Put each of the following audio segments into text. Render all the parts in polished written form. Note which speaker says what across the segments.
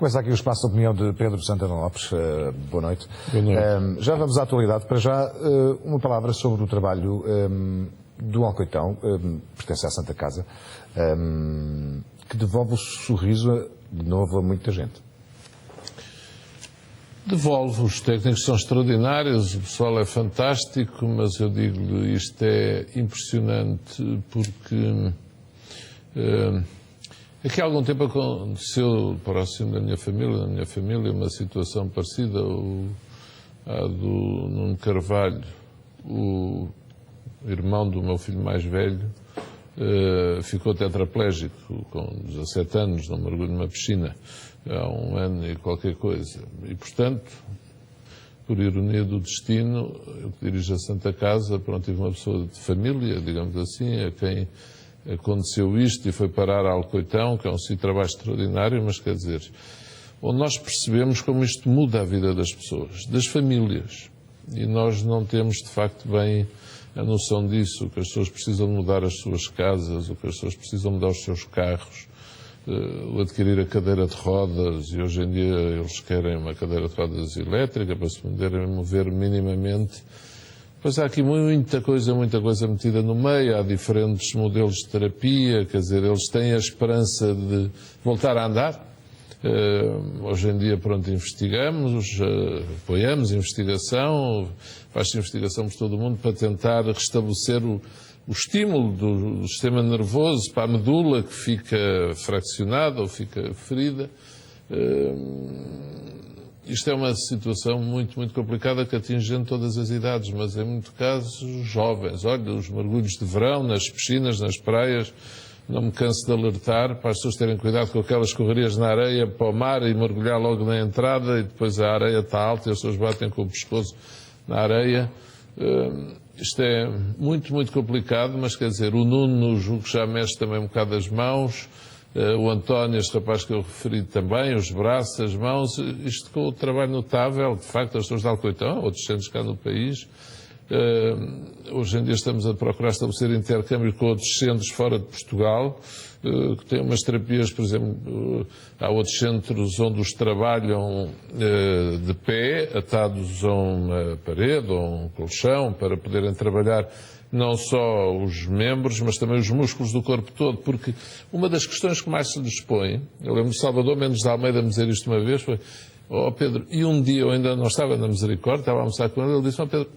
Speaker 1: Começa aqui o espaço de opinião de Pedro Santana Lopes. Boa noite.
Speaker 2: Boa noite.
Speaker 1: Já vamos à atualidade. Para já, uma palavra sobre o trabalho do Alcoitão, pertence à Santa Casa, que devolve o sorriso de novo a muita gente.
Speaker 2: Devolve, os técnicos são extraordinários, o pessoal é fantástico, mas eu digo-lhe, isto é impressionante porque aqui há algum tempo aconteceu próximo da minha família, na minha família, uma situação parecida à do Nuno Carvalho, o irmão do meu filho mais velho, ficou tetraplégico com 17 anos, não mergulho numa piscina há um ano e qualquer coisa. E, portanto, por ironia do destino, eu que dirijo a Santa Casa, pronto, tive uma pessoa de família, digamos assim, a quem aconteceu isto e foi parar a Alcoitão, que é um sítio de trabalho extraordinário, mas quer dizer, onde nós percebemos como isto muda a vida das pessoas, das famílias. E nós não temos, de facto, bem a noção disso, que as pessoas precisam mudar as suas casas, o que as pessoas precisam mudar os seus carros, o adquirir a cadeira de rodas, e hoje em dia eles querem uma cadeira de rodas elétrica para se poderem mover minimamente. Pois há aqui muita coisa metida no meio, há diferentes modelos de terapia, quer dizer, eles têm a esperança de voltar a andar. Hoje em dia, pronto, investigamos, apoiamos a investigação, faz-se investigação por todo o mundo para tentar restabelecer o estímulo do sistema nervoso para a medula que fica fraccionada ou fica ferida. Isto é uma situação muito complicada que atinge em todas as idades, mas em muitos casos jovens. Olha, os mergulhos de verão nas piscinas, nas praias, não me canso de alertar para as pessoas terem cuidado com aquelas correrias na areia para o mar e mergulhar logo na entrada e depois a areia está alta e as pessoas batem com o pescoço na areia. Isto é muito complicado, mas quer dizer, o Nuno, julgo que já mexe também um bocado as mãos, o António, este rapaz que eu referi também, os braços, as mãos, isto com o trabalho notável, de facto, as pessoas de Alcoitão, outros centros cá no país. Hoje em dia estamos a procurar estabelecer intercâmbio com outros centros fora de Portugal, que têm umas terapias, por exemplo, há outros centros onde os trabalham de pé, atados a uma parede ou a um colchão, para poderem trabalhar não só os membros, mas também os músculos do corpo todo, porque uma das questões que mais se lhes põe, eu lembro de Salvador Mendes de Almeida me dizer isto uma vez, foi, Pedro, e um dia eu ainda não estava na Misericórdia, estava a almoçar com ele disse, Pedro,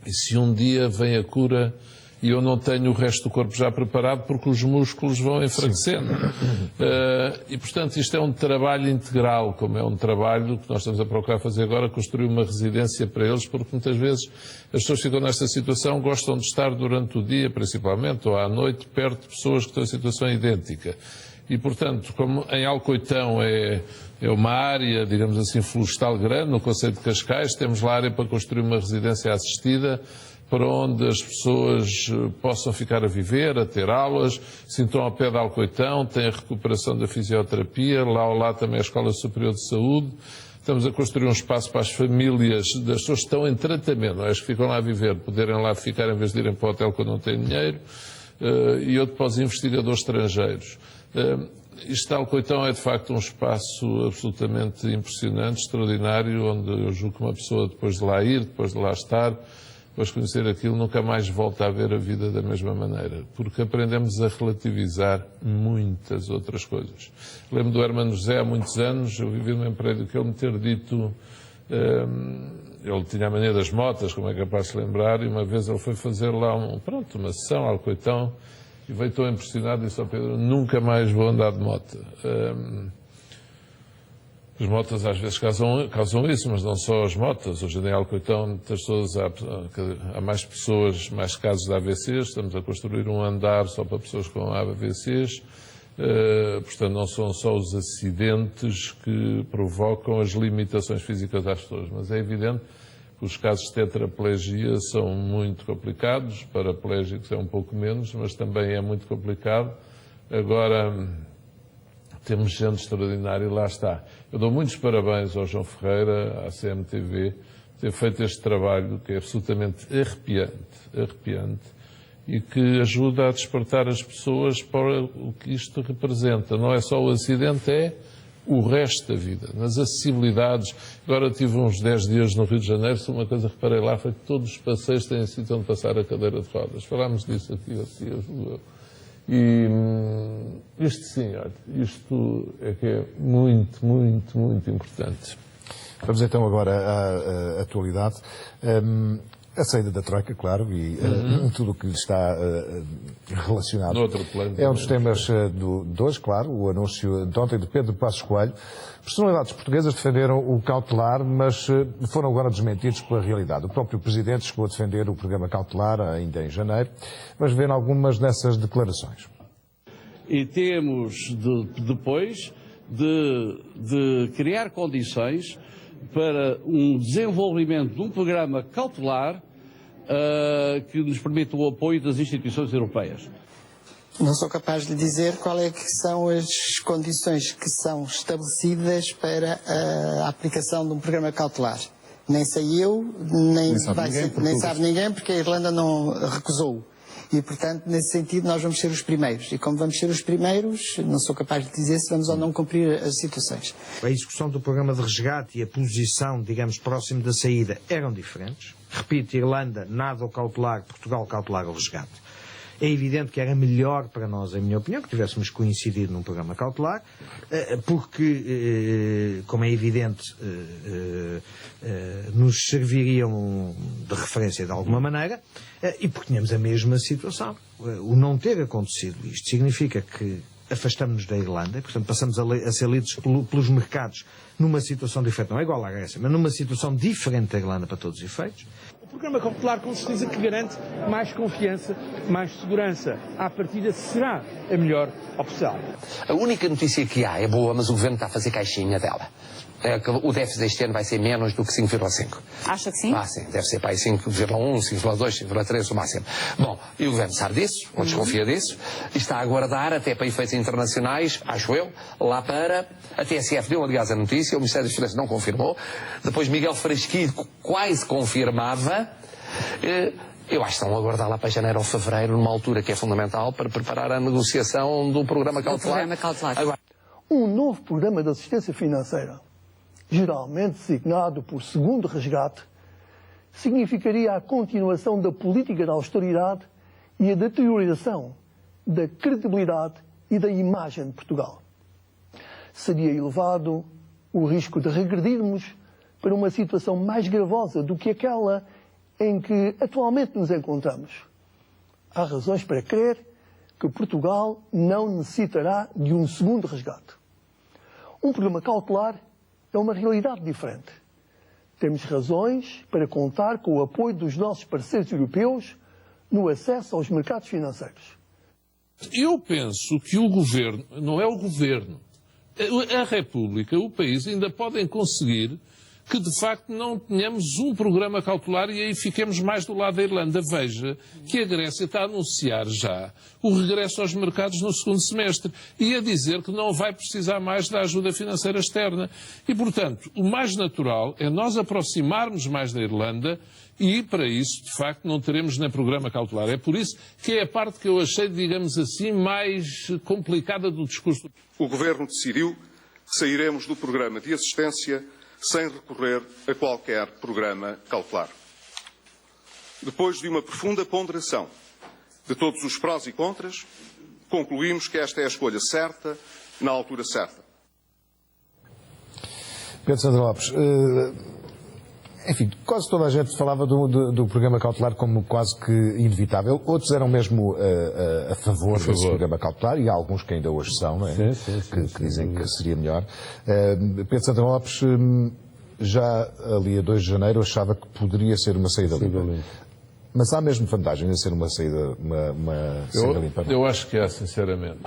Speaker 2: e se um dia vem a cura e eu não tenho o resto do corpo já preparado porque os músculos vão enfraquecendo. E, portanto, isto é um trabalho integral, como é um trabalho que nós estamos a procurar fazer agora, construir uma residência para eles, porque muitas vezes as pessoas ficam nesta situação, gostam de estar durante o dia, principalmente, ou à noite, perto de pessoas que estão em situação idêntica. E, portanto, como em Alcoitão é uma área, digamos assim, florestal grande, no conceito de Cascais, temos lá área para construir uma residência assistida, para onde as pessoas possam ficar a viver, a ter aulas, sintam ao pé de Alcoitão, tem a recuperação da fisioterapia, lá ao lado também a Escola Superior de Saúde. Estamos a construir um espaço para as famílias das pessoas que estão em tratamento, não é? As que ficam lá a viver, poderem lá ficar em vez de irem para o hotel quando não têm dinheiro, e outro para os investigadores estrangeiros. Isto de Alcoitão é de facto um espaço absolutamente impressionante, extraordinário, onde eu julgo que uma pessoa depois de lá ir, depois de lá estar, depois de conhecer aquilo, nunca mais volta a ver a vida da mesma maneira, porque aprendemos a relativizar muitas outras coisas. Lembro do Hermano José há muitos anos, eu vivi num prédio que ele me ter dito, ele tinha a mania das motas, como é capaz de se lembrar, e uma vez ele foi fazer lá uma sessão ao Alcoitão, e veio tão impressionado e disse ao Pedro, nunca mais vou andar de moto. As motas às vezes causam isso, mas não só as motas. Hoje em Alcoitão, muitas pessoas, há mais pessoas, mais casos de AVCs, estamos a construir um andar só para pessoas com AVCs, portanto não são só os acidentes que provocam as limitações físicas às pessoas, mas é evidente que os casos de tetraplegia são muito complicados, paraplégicos é um pouco menos, mas também é muito complicado. Agora, temos gente extraordinária e lá está. Eu dou muitos parabéns ao João Ferreira, à CMTV, por ter feito este trabalho que é absolutamente arrepiante, e que ajuda a despertar as pessoas para o que isto representa. Não é só o acidente, é o resto da vida, nas acessibilidades. Agora tive uns 10 dias no Rio de Janeiro, se uma coisa que reparei lá foi que todos os passeios têm sítio onde passar a cadeira de rodas. Falámos disso aqui, e isto sim, olha, isto é que é muito, muito, muito importante.
Speaker 1: Vamos então agora à atualidade. A saída da Troika, claro, e tudo o que lhe está relacionado.
Speaker 2: Noutro plano.
Speaker 1: É um dos temas de hoje, claro, o anúncio de ontem de Pedro Passos Coelho. Personalidades portuguesas defenderam o cautelar, mas foram agora desmentidos pela realidade. O próprio Presidente chegou a defender o programa cautelar ainda em janeiro. Vamos ver algumas dessas declarações.
Speaker 3: E temos depois de criar condições para um desenvolvimento de um programa cautelar que nos permita o apoio das instituições europeias.
Speaker 4: Não sou capaz de dizer qual é que são as condições que são estabelecidas para a aplicação de um programa cautelar. Nem sei eu, nem sabe ninguém, porque a Irlanda não recusou. E, portanto, nesse sentido, nós vamos ser os primeiros. E como vamos ser os primeiros, não sou capaz de dizer se vamos ou não cumprir as situações.
Speaker 5: A execução do programa de resgate e a posição, digamos, próximo da saída eram diferentes. Repito, Irlanda, nada ao cautelar, Portugal cautelar ao resgate. É evidente que era melhor para nós, em minha opinião, que tivéssemos coincidido num programa cautelar, porque, como é evidente, nos serviriam de referência de alguma maneira, e porque tínhamos a mesma situação. O não ter acontecido isto significa que afastamos-nos da Irlanda, portanto passamos a ser lidos pelos mercados numa situação diferente, não é igual à Grécia, mas numa situação diferente da Irlanda para todos os efeitos.
Speaker 6: O programa cautelar, com certeza, que garante mais confiança, mais segurança. À partida, será a melhor opção.
Speaker 7: A única notícia que há é boa, mas o Governo está a fazer caixinha dela. É que o déficit este ano vai ser menos do que 5,5.
Speaker 8: Acha que sim?
Speaker 7: Sim, deve ser para aí 5,1, 5,2, 5,3 o máximo. Bom, e o Governo sabe disso, ou desconfia disso, e está a aguardar, até para efeitos internacionais, acho eu, lá para... A TSF deu, aliás, a notícia, o Ministério das Finanças não confirmou, depois Miguel Frasquilho quase confirmava. Eu acho que estão a aguardar lá para janeiro ou fevereiro, numa altura que é fundamental para preparar a negociação do programa cautelar.
Speaker 8: Agora...
Speaker 9: Um novo programa de assistência financeira, geralmente designado por segundo resgate, significaria a continuação da política de austeridade e a deterioração da credibilidade e da imagem de Portugal. Seria elevado o risco de regredirmos para uma situação mais gravosa do que aquela em que atualmente nos encontramos. Há razões para crer que Portugal não necessitará de um segundo resgate. Um programa cautelar é uma realidade diferente. Temos razões para contar com o apoio dos nossos parceiros europeus no acesso aos mercados financeiros.
Speaker 2: Eu penso que o Governo, não é o Governo, a República, o país, ainda podem conseguir que de facto não tenhamos um programa cautelar e aí fiquemos mais do lado da Irlanda. Veja que a Grécia está a anunciar já o regresso aos mercados no segundo semestre e a dizer que não vai precisar mais da ajuda financeira externa. E, portanto, o mais natural é nós aproximarmos mais da Irlanda e, para isso, de facto, não teremos nem programa cautelar. É por isso que é a parte que eu achei, digamos assim, mais complicada do discurso.
Speaker 10: O Governo decidiu que sairemos do programa de assistência sem recorrer a qualquer programa cautelar. Depois de uma profunda ponderação de todos os prós e contras, concluímos que esta é a escolha certa, na altura certa.
Speaker 1: Pedro Sandro Lopes, enfim, quase toda a gente falava do programa cautelar como quase que inevitável. Outros eram mesmo a favor desse programa cautelar, e há alguns que ainda hoje são, não é? Sim, que dizem que seria melhor. Pedro Sandro Lopes, já ali a 2 de janeiro, achava que poderia ser uma saída limpa. Mas há mesmo vantagem de ser uma saída limpa?
Speaker 2: Eu acho que há, sinceramente.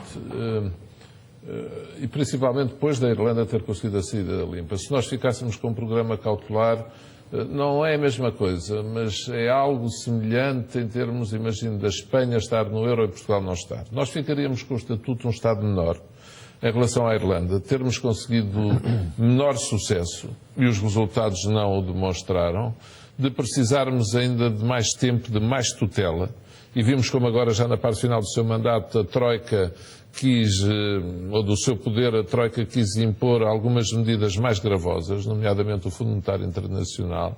Speaker 2: E principalmente depois da Irlanda ter conseguido a saída limpa. Se nós ficássemos com um programa cautelar, não é a mesma coisa, mas é algo semelhante em termos, imagino, da Espanha estar no euro e Portugal não estar. Nós ficaríamos com o estatuto de um Estado menor em relação à Irlanda, termos conseguido menor sucesso, e os resultados não o demonstraram, de precisarmos ainda de mais tempo, de mais tutela, e vimos como agora, já na parte final do seu mandato, a Troika quis, ou do seu poder, a Troika quis impor algumas medidas mais gravosas, nomeadamente o Fundo Monetário Internacional.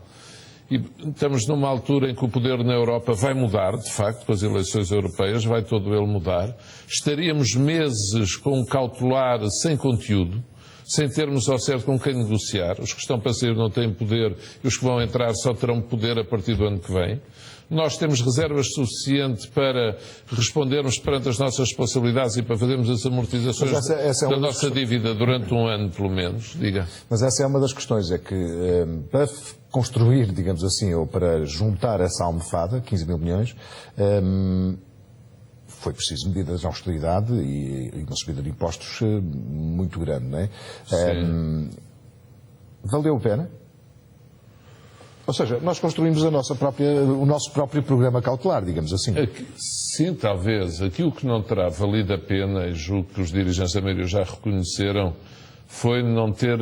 Speaker 2: E estamos numa altura em que o poder na Europa vai mudar, de facto, com as eleições europeias, vai todo ele mudar. Estaríamos meses com um cautelar sem conteúdo, sem termos ao certo com quem negociar. Os que estão para sair não têm poder e os que vão entrar só terão poder a partir do ano que vem. Nós temos reservas suficientes para respondermos perante as nossas responsabilidades e para fazermos as amortizações da nossa dívida durante um ano, pelo menos. Diga.
Speaker 1: Mas essa é uma das questões, é que para construir, digamos assim, ou para juntar essa almofada, 15 mil milhões, foi preciso medidas de austeridade e uma subida de impostos muito grande, não é? Valeu a pena? Ou seja, nós construímos o nosso próprio programa cautelar, digamos assim.
Speaker 2: Sim, talvez. Aquilo que não terá valido a pena, e julgo que os dirigentes da maioria já reconheceram, foi não ter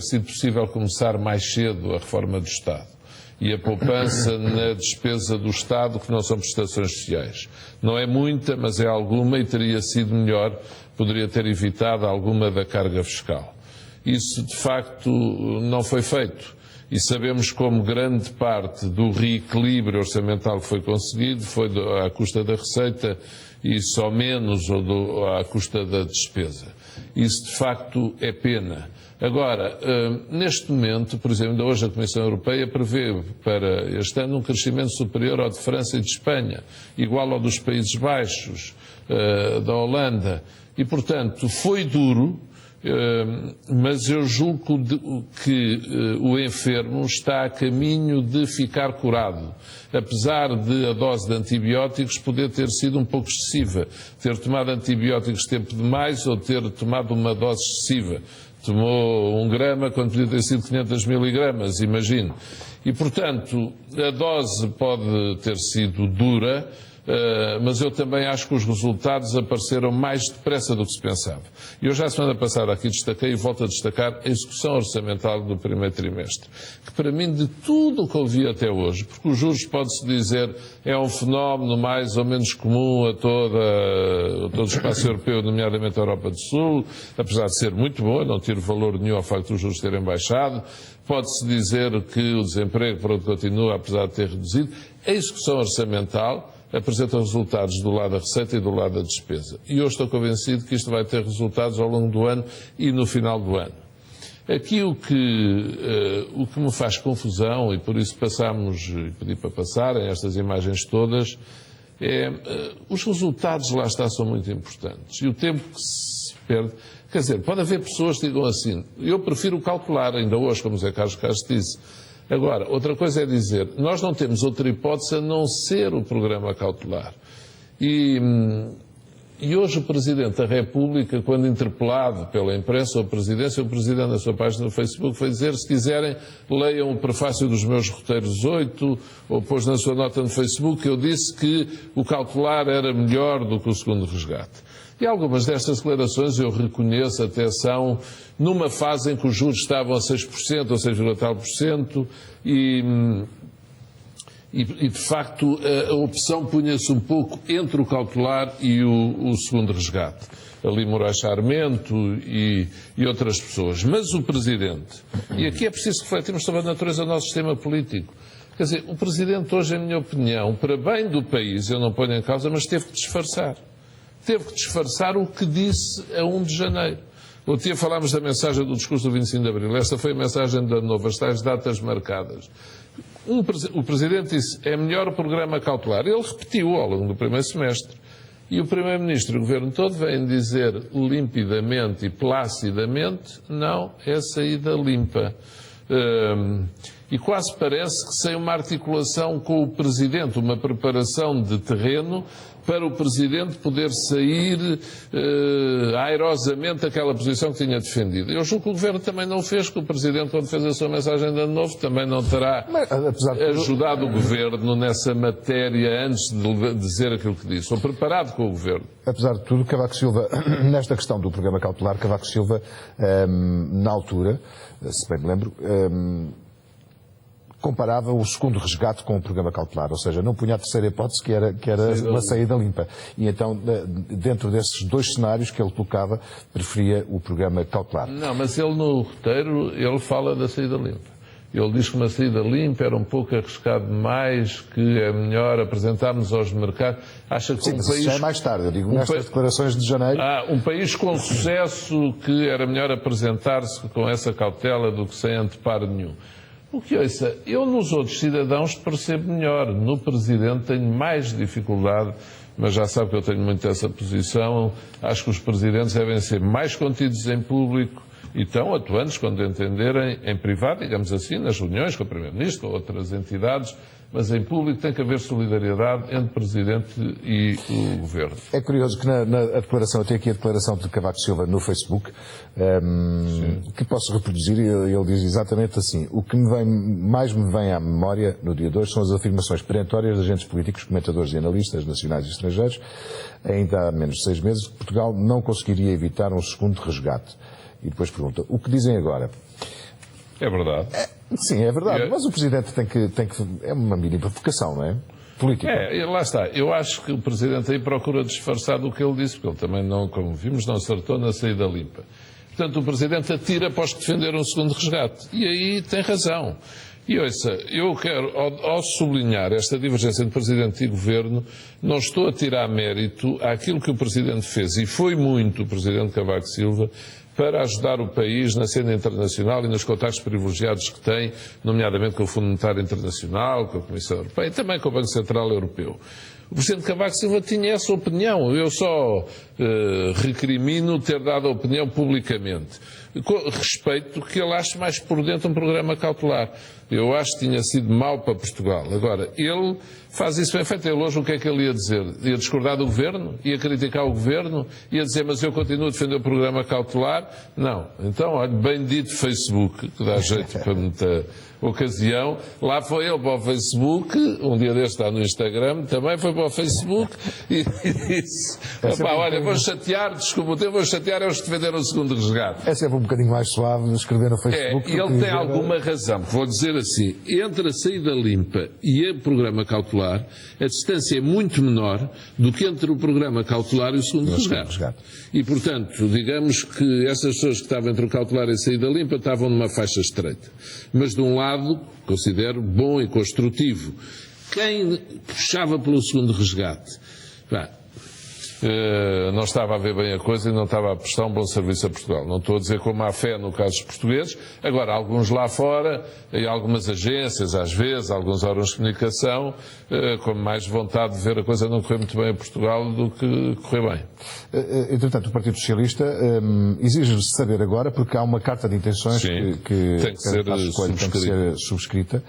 Speaker 2: sido possível começar mais cedo a reforma do Estado. E a poupança na despesa do Estado, que não são prestações sociais. Não é muita, mas é alguma, e teria sido melhor, poderia ter evitado alguma da carga fiscal. Isso, de facto, não foi feito. E sabemos como grande parte do reequilíbrio orçamental que foi conseguido foi à custa da receita e só menos à custa da despesa. Isso, de facto, é pena. Agora, neste momento, por exemplo, ainda hoje a Comissão Europeia prevê para este ano um crescimento superior ao de França e de Espanha, igual ao dos Países Baixos, da Holanda. E, portanto, foi duro, mas eu julgo que o enfermo está a caminho de ficar curado, apesar de a dose de antibióticos poder ter sido um pouco excessiva, ter tomado antibióticos tempo demais ou ter tomado uma dose excessiva. Tomou 1 grama quando podia ter sido 500 miligramas, imagino. E, portanto, a dose pode ter sido dura, mas eu também acho que os resultados apareceram mais depressa do que se pensava. E eu já a semana passada aqui destaquei e volto a destacar a execução orçamental do primeiro trimestre, que para mim de tudo o que ouvi até hoje, porque os juros pode-se dizer é um fenómeno mais ou menos comum a todo o espaço europeu, nomeadamente a Europa do Sul, apesar de ser muito bom, não tiro valor nenhum ao facto dos juros terem baixado, pode-se dizer que o desemprego pronto continua apesar de ter reduzido. A execução orçamental apresenta resultados do lado da receita e do lado da despesa. E eu estou convencido que isto vai ter resultados ao longo do ano e no final do ano. Aqui o que me faz confusão, e por isso passamos, e pedi para passarem estas imagens todas, os resultados lá está são muito importantes. E o tempo que se perde, quer dizer, pode haver pessoas que digam assim, eu prefiro o cautelar, ainda hoje, como o Zé Carlos Castro disse. Agora, outra coisa é dizer, nós não temos outra hipótese a não ser o programa cautelar. E hoje o Presidente da República, quando interpelado pela imprensa ou a Presidência, o Presidente na sua página no Facebook foi dizer, se quiserem, leiam o prefácio dos meus roteiros 8, ou pôs na sua nota no Facebook, eu disse que o cautelar era melhor do que o segundo resgate. E algumas destas declarações, eu reconheço, até são numa fase em que os juros estavam a 6% ou 6,tal%, e de facto a opção punha-se um pouco entre o cautelar e o segundo resgate. Ali Moraes Sarmento e outras pessoas. Mas o Presidente, e aqui é preciso refletirmos sobre a natureza do nosso sistema político. Quer dizer, o Presidente hoje, em minha opinião, para bem do país, eu não ponho em causa, mas teve que disfarçar. Teve que disfarçar o que disse a 1 de janeiro. Outro dia falámos da mensagem do discurso do 25 de abril. Esta foi a mensagem da Nova, as tais datas marcadas. O Presidente disse, é melhor o programa cautelar. Ele repetiu ao longo do primeiro semestre. E o Primeiro-Ministro e o Governo todo vêm dizer limpidamente e placidamente, não, é saída limpa. E quase parece que sem uma articulação com o Presidente, uma preparação de terreno para o Presidente poder sair airosamente daquela posição que tinha defendido. Eu julgo que o Governo também não fez, que o Presidente, quando fez a sua mensagem de Ano Novo, também não terá ajudado o Governo nessa matéria antes de dizer aquilo que disse, ou preparado com o Governo.
Speaker 1: Apesar de tudo, Cavaco Silva, nesta questão do programa cautelar, Cavaco Silva, na altura, se bem me lembro, comparava o segundo resgate com o programa cautelar, ou seja, não punha a terceira hipótese, que era uma saída limpa. E então, dentro desses dois cenários que ele colocava, preferia o programa cautelar.
Speaker 2: Não, mas ele no roteiro, ele fala da saída limpa. Ele diz que uma saída limpa era um pouco arriscado demais, que é melhor apresentarmos aos mercados. Acha que
Speaker 1: Sim, mas isso já é mais tarde, eu digo nestas declarações de janeiro.
Speaker 2: Um país com sucesso, que era melhor apresentar-se com essa cautela do que sem anteparo nenhum. O que ouça, eu nos outros cidadãos percebo melhor. No Presidente tenho mais dificuldade, mas já sabe que eu tenho muito essa posição. Acho que os Presidentes devem ser mais contidos em público e tão atuantes quando entenderem em privado, digamos assim, nas reuniões com o Primeiro-Ministro ou outras entidades, mas em público tem que haver solidariedade entre o Presidente e o Governo.
Speaker 1: É curioso que na declaração, eu tenho aqui a declaração de Cavaco Silva no Facebook, que posso reproduzir, e ele diz exatamente assim: o que mais me vem à memória no dia de hoje são as afirmações perentórias de agentes políticos, comentadores e analistas nacionais e estrangeiros, ainda há menos de 6 meses, que Portugal não conseguiria evitar um segundo resgate. E depois pergunta, o que dizem agora?
Speaker 2: É verdade.
Speaker 1: Sim, é verdade, mas o Presidente tem que... É uma mínima provocação, não é? Política.
Speaker 2: Lá está. Eu acho que o Presidente aí procura disfarçar do que ele disse, porque ele também não, como vimos, não acertou na saída limpa. Portanto, o Presidente atira para os que defenderam o segundo resgate. E aí tem razão. E ouça, eu quero, ao sublinhar esta divergência entre Presidente e Governo, não estou a tirar mérito àquilo que o Presidente fez, e foi muito o Presidente Cavaco Silva, para ajudar o país na cena internacional e nos contactos privilegiados que tem, nomeadamente com o Fundo Monetário Internacional, com a Comissão Europeia e também com o Banco Central Europeu. O Presidente Cavaco Silva tinha essa opinião. Eu só recrimino ter dado a opinião publicamente. Respeito que ele ache mais por dentro um programa cautelar. Eu acho que tinha sido mau para Portugal. Agora, ele faz isso bem feito. Ele hoje o que é que ele ia dizer? Ia discordar do Governo? Ia criticar o Governo? Ia dizer, mas eu continuo a defender o programa cautelar? Não. Então, olha, bem dito Facebook, que dá jeito para muita ocasião. Lá foi ele para o Facebook, um dia deste está no Instagram, também foi para o Facebook e disse, olha, vou chatear, desculpa, eu vou chatear é os que defenderam o segundo resgate.
Speaker 1: É sempre um bocadinho mais suave escrever no Facebook.
Speaker 2: E ele tem alguma razão, vou dizer assim, entre a saída limpa e o programa cautelar, a distância é muito menor do que entre o programa cautelar e o segundo resgate. E, portanto, digamos que essas pessoas que estavam entre o cautelar e a saída limpa estavam numa faixa estreita. Mas, de um lado, considero bom e construtivo. Quem puxava pelo segundo resgate? Não estava a ver bem a coisa e não estava a prestar um bom serviço a Portugal. Não estou a dizer com má fé no caso dos portugueses. Agora, alguns lá fora, e algumas agências, às vezes, alguns órgãos de comunicação, com mais vontade de ver a coisa não correr muito bem a Portugal do que correr bem.
Speaker 1: Entretanto, o Partido Socialista exige saber agora, porque há uma carta de intenções que
Speaker 2: tem que ser
Speaker 1: subscrita.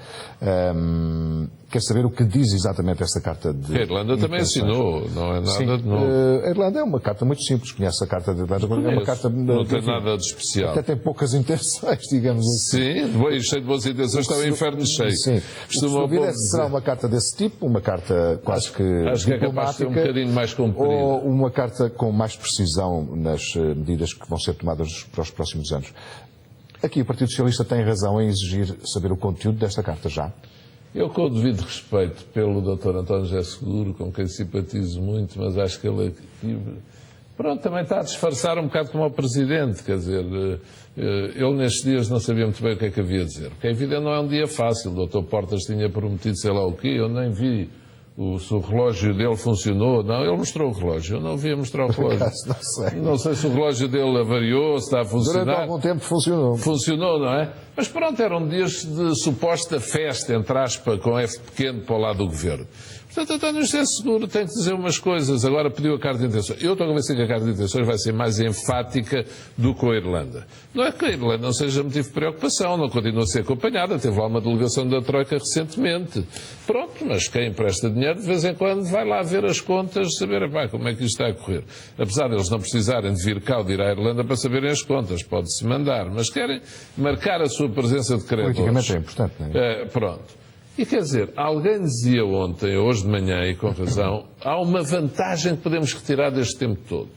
Speaker 1: Quer saber o que diz exatamente esta carta de
Speaker 2: A Irlanda também assinou, não é nada de novo.
Speaker 1: A Irlanda é uma carta muito simples, conhece a carta de Irlanda.
Speaker 2: Conheço,
Speaker 1: é uma carta,
Speaker 2: não tem nada de especial.
Speaker 1: Até tem poucas intenções, digamos assim.
Speaker 2: Sim, cheio de boas intenções, está o inferno cheio.
Speaker 1: Sim. Será uma carta desse tipo, uma carta quase que
Speaker 2: acho que é capaz de ser um bocadinho mais comprida.
Speaker 1: Ou uma carta com mais precisão nas medidas que vão ser tomadas para os próximos anos. Aqui o Partido Socialista tem razão em exigir saber o conteúdo desta carta já?
Speaker 2: Eu, com o devido respeito pelo Dr. António José Seguro, com quem simpatizo muito, mas acho que ele pronto, também está a disfarçar um bocado como o Presidente, quer dizer, ele nestes dias não sabia muito bem o que é que havia a dizer. Porque a vida não é um dia fácil, o Dr. Portas tinha prometido sei lá o quê, eu nem vi se o relógio dele funcionou. Não, ele mostrou o relógio, eu não vi mostrar o relógio. Não sei se o relógio dele avariou, se está a funcionar.
Speaker 1: Durante algum tempo funcionou.
Speaker 2: Funcionou, não é? Mas pronto, eram dias de suposta festa, entre aspas, com F pequeno para o lado do Governo. Portanto, António José Seguro tem que dizer umas coisas. Agora pediu a carta de intenções. Eu estou a convencido que a carta de intenções vai ser mais enfática do que a Irlanda. Não é que a Irlanda não seja motivo de preocupação, não continua a ser acompanhada. Teve lá uma delegação da Troika recentemente. Pronto, mas quem empresta dinheiro de vez em quando vai lá ver as contas, saber como é que isto está a correr. Apesar de eles não precisarem de vir cá ou de ir à Irlanda para saberem as contas, pode-se mandar, mas querem marcar a sua presença de credores.
Speaker 1: Politicamente é importante, não é?
Speaker 2: Pronto. E quer dizer, alguém dizia ontem, hoje de manhã, e com razão, há uma vantagem que podemos retirar deste tempo todo.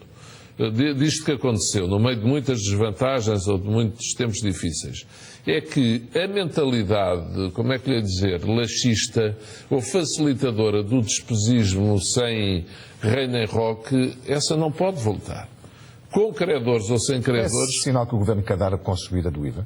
Speaker 2: disto que aconteceu, no meio de muitas desvantagens ou de muitos tempos difíceis, é que a mentalidade, como é que lhe ia dizer, laxista ou facilitadora do despesismo sem rei nem roque, essa não pode voltar. Com credores ou sem credores...
Speaker 1: É sinal que o Governo quer dar com a subida do IVA?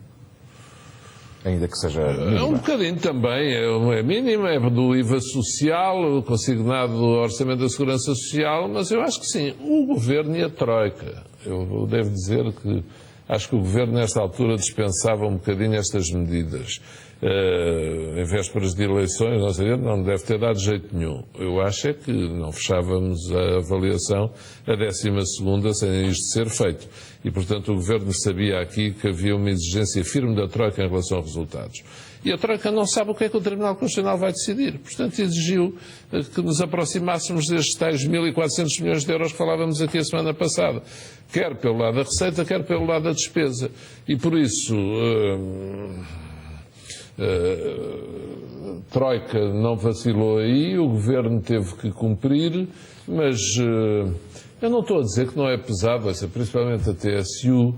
Speaker 1: Ainda que seja mínima.
Speaker 2: É um bocadinho também, é mínima, é do IVA social, consignado do Orçamento da Segurança Social, mas eu acho que sim, o Governo e a Troika. Eu devo dizer que acho que o Governo nesta altura dispensava um bocadinho estas medidas. Em vésperas de eleições, não deve ter dado jeito nenhum. Eu acho é que não fechávamos a avaliação a 12ª sem isto ser feito. E, portanto, o Governo sabia aqui que havia uma exigência firme da Troika em relação a resultados. E a Troika não sabe o que é que o Tribunal Constitucional vai decidir. Portanto, exigiu que nos aproximássemos destes tais 1.400 milhões de euros que falávamos aqui a semana passada. Quer pelo lado da receita, quer pelo lado da despesa. E, por isso... Troika não vacilou aí, o Governo teve que cumprir, mas eu não estou a dizer que não é pesado, principalmente a TSU,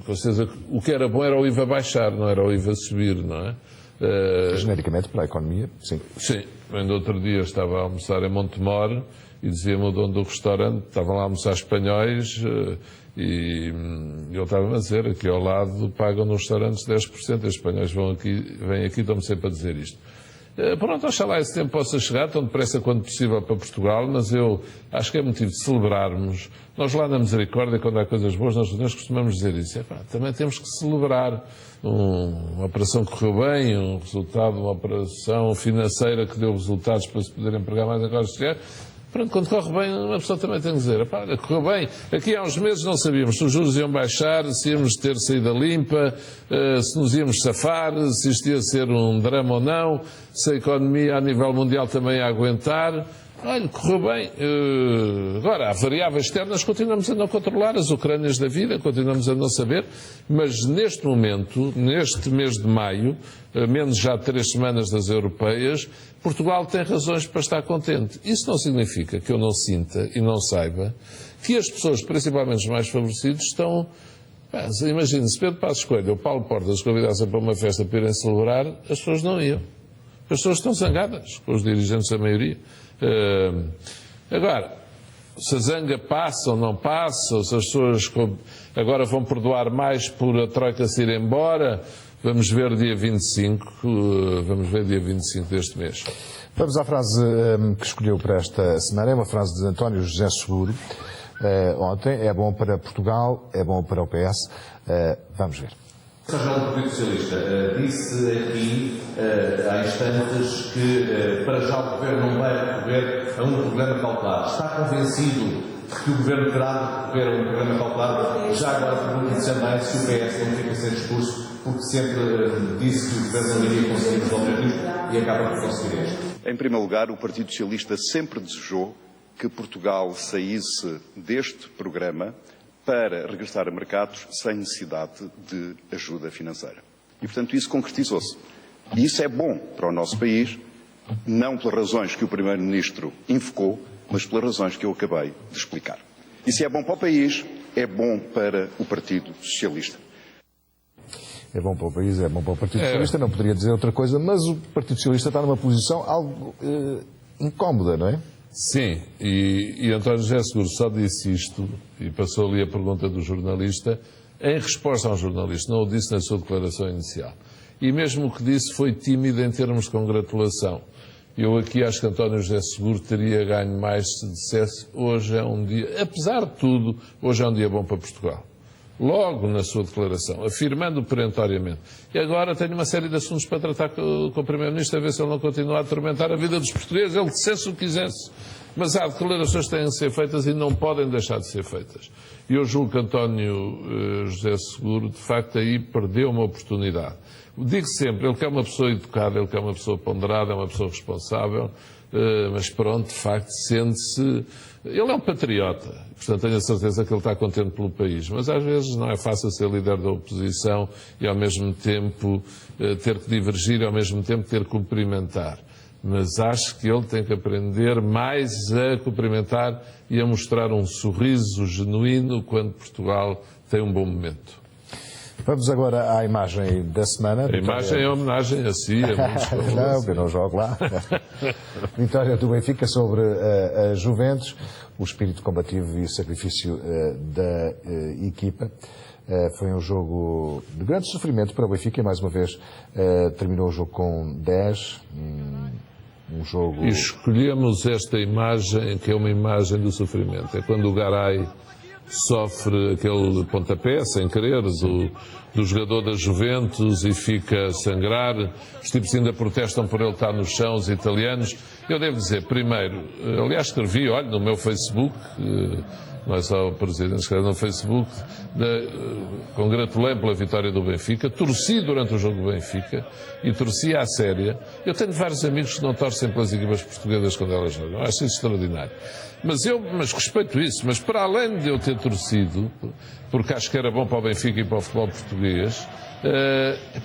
Speaker 2: com certeza, o que era bom era o IVA baixar, não era o IVA subir, não é?
Speaker 1: Genericamente para a economia, sim.
Speaker 2: Sim, ainda outro dia estava a almoçar em Montemor e dizia-me o dono do restaurante, estavam lá a almoçar espanhóis, e ele estava a dizer, aqui ao lado pagam nos restaurantes 10%, os espanhóis vêm aqui, estão-me sempre a dizer isto. Pronto, oxalá esse tempo possa chegar, tão depressa quanto possível para Portugal, mas eu acho que é motivo de celebrarmos. Nós lá na Misericórdia, quando há coisas boas, nós costumamos dizer isso. Também temos que celebrar uma operação que correu bem, um resultado, uma operação financeira que deu resultados para se poder empregar mais agora este ano. Pronto, quando corre bem, uma pessoa também tem que dizer, correu bem. Aqui há uns meses não sabíamos se os juros iam baixar, se íamos ter saída limpa, se nos íamos safar, se isto ia ser um drama ou não, se a economia a nível mundial também ia aguentar. Olha, correu bem. Agora, há variáveis externas, continuamos a não controlar, as Ucrânias da vida, continuamos a não saber, mas neste momento, neste mês de maio, menos já de 3 semanas das europeias, Portugal tem razões para estar contente. Isso não significa que eu não sinta e não saiba que as pessoas, principalmente os mais favorecidos, estão... Imagine, se Pedro Passos Coelho ou Paulo Portas convidassem para uma festa para irem celebrar, as pessoas não iam. As pessoas estão zangadas com os dirigentes da maioria. Agora, se a zanga passa ou não passa, ou se as pessoas agora vão perdoar mais por a Troika se ir embora, vamos ver dia 25, deste mês.
Speaker 1: Vamos à frase que escolheu para esta semana, é uma frase de António José Seguro, ontem, é bom para Portugal, é bom para o PS, vamos ver.
Speaker 8: O Sr. Partido Socialista disse aqui há instantes que para já o Governo não vai recorrer a um programa cautelar. Está convencido de que o Governo terá de recorrer a um programa cautelar? Já agora pergunto-lhe também se o PS não fica sem discurso, porque sempre disse que o Governo não iria conseguir resolver isto e acaba por conseguir isto.
Speaker 10: Em primeiro lugar, o Partido Socialista sempre desejou que Portugal saísse deste programa para regressar a mercados sem necessidade de ajuda financeira. E, portanto, isso concretizou-se. E isso é bom para o nosso país, não pelas razões que o Primeiro-Ministro invocou, mas pelas razões que eu acabei de explicar. E se é bom para o país, é bom para o Partido Socialista.
Speaker 1: É bom para o país, é bom para o Partido Socialista, não poderia dizer outra coisa, mas o Partido Socialista está numa posição algo incómoda, não é?
Speaker 2: Sim, e António José Seguro só disse isto, e passou ali a pergunta do jornalista, em resposta ao jornalista, não o disse na sua declaração inicial. E mesmo o que disse foi tímido em termos de congratulação. Eu aqui acho que António José Seguro teria ganho mais se dissesse hoje é um dia, apesar de tudo, hoje é um dia bom para Portugal. Logo na sua declaração, afirmando perentoriamente. E agora tenho uma série de assuntos para tratar com o Primeiro-Ministro, a ver se ele não continua a atormentar a vida dos portugueses, ele dissesse o que quisesse. Mas há declarações que têm de ser feitas e não podem deixar de ser feitas. E eu julgo que António José Seguro, de facto, aí perdeu uma oportunidade. Digo sempre, ele que é uma pessoa educada, ele que é uma pessoa ponderada, é uma pessoa responsável, mas pronto, de facto, sente-se... Ele é um patriota, portanto tenho a certeza que ele está contente pelo país, mas às vezes não é fácil ser líder da oposição e ao mesmo tempo ter que divergir e ao mesmo tempo ter que cumprimentar. mas acho que ele tem que aprender mais a cumprimentar e a mostrar um sorriso genuíno quando Portugal tem um bom momento.
Speaker 1: Vamos agora à imagem da semana.
Speaker 2: A imagem é homenagem a si, a muitos
Speaker 1: Não, eu não jogo lá. Vitória do Benfica sobre a Juventus, o espírito combativo e o sacrifício da equipa. Foi um jogo de grande sofrimento para o Benfica e, mais uma vez, terminou o jogo com 10. Um jogo...
Speaker 2: E escolhemos esta imagem, que é uma imagem do sofrimento. É quando o Garay sofre aquele pontapé, sem querer, do jogador da Juventus e fica a sangrar. Os tipos ainda protestam por ele estar no chão, os italianos. Eu devo dizer, primeiro, aliás, escrevi, olha, no meu Facebook, não é só o Presidente, escreve no Facebook, congratulei pela vitória do Benfica, torci durante o jogo do Benfica e torci à séria. Eu tenho vários amigos que não torcem pelas equipas portuguesas quando elas jogam, acho isso extraordinário. Mas respeito isso, mas para além de eu ter torcido, porque acho que era bom para o Benfica e para o futebol português,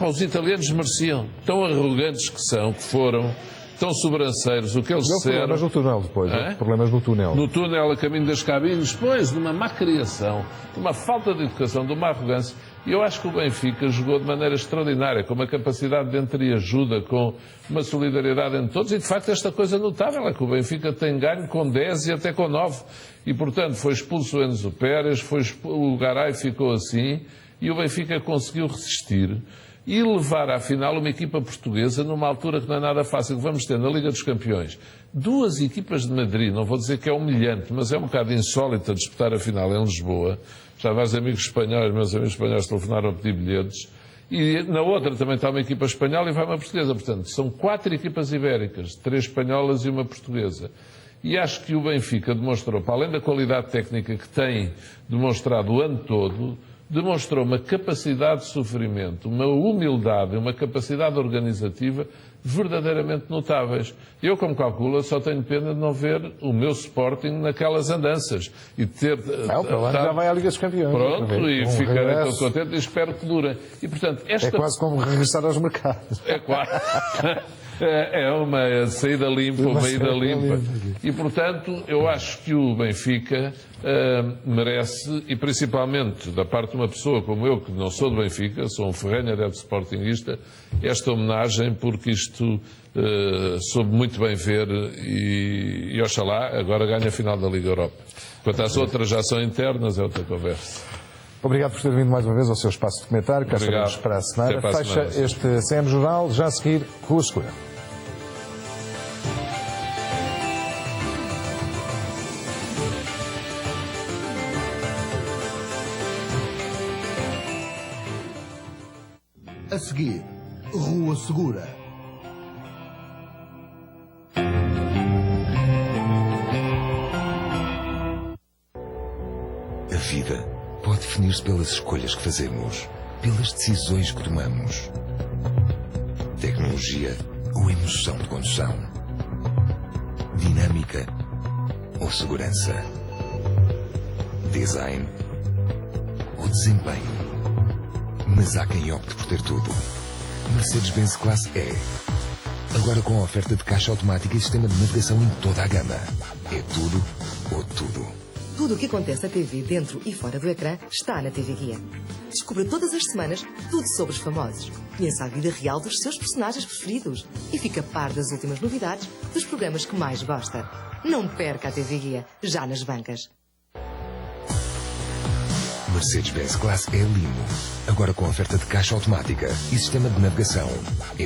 Speaker 2: os italianos mereciam, tão arrogantes que são, que foram, tão sobranceiros, o que eles disseram...
Speaker 1: Problemas no túnel depois, problemas no túnel.
Speaker 2: No túnel, a caminho das cabines, depois de uma má criação, de uma falta de educação, de uma arrogância. E eu acho que o Benfica jogou de maneira extraordinária, com uma capacidade de entreajuda, com uma solidariedade entre todos, e de facto esta coisa notável é que o Benfica tem ganho com 10 e até com 9. E portanto foi expulso o Enzo Pérez, o Garay ficou assim, e o Benfica conseguiu resistir e levar à final uma equipa portuguesa numa altura que não é nada fácil. Vamos ter na Liga dos Campeões 2 equipas de Madrid, não vou dizer que é humilhante, mas é um bocado insólito disputar a final em Lisboa. Já vários amigos espanhóis, meus amigos espanhóis telefonaram a pedir bilhetes. E na outra também está uma equipa espanhola e vai uma portuguesa. Portanto, são 4 equipas ibéricas, 3 espanholas e uma portuguesa. E acho que o Benfica demonstrou, para além da qualidade técnica que tem demonstrado o ano todo, demonstrou uma capacidade de sofrimento, uma humildade, uma capacidade organizativa verdadeiramente notáveis. Eu, como calculo, só tenho pena de não ver o meu Sporting naquelas andanças e ter...
Speaker 1: já vai à Liga dos Campeões.
Speaker 2: Pronto, e ficarei tão contente e espero que dure. E, portanto,
Speaker 1: É quase como regressar aos mercados.
Speaker 2: É quase... É uma saída limpa, uma ida limpa. E, portanto, eu acho que o Benfica merece, e principalmente da parte de uma pessoa como eu, que não sou do Benfica, sou um ferrenho adepto sportinguista, esta homenagem, porque isto soube muito bem ver e oxalá agora ganha a final da Liga Europa. Quanto às outras já são internas, é outra conversa.
Speaker 1: Obrigado por ter vindo mais uma vez ao seu espaço de comentário. Cá estaremos para a semana. Fecha este CM Jornal, já a seguir, Rua Segura.
Speaker 11: A seguir, Rua Segura.
Speaker 12: A vida pode definir-se pelas escolhas que fazemos, pelas decisões que tomamos. Tecnologia ou emoção de condução. Dinâmica ou segurança. Design ou desempenho. Mas há quem opte por ter tudo. Mercedes-Benz Classe E. Agora com a oferta de caixa automática e sistema de navegação em toda a gama. É tudo ou tudo.
Speaker 13: Tudo o que acontece na TV, dentro e fora do ecrã, está na TV Guia. Descubra todas as semanas tudo sobre os famosos. Conheça a vida real dos seus personagens preferidos. E fique a par das últimas novidades dos programas que mais gosta. Não perca a TV Guia, já nas bancas.
Speaker 12: Mercedes-Benz Classe E Limo. Agora com oferta de caixa automática e sistema de navegação. É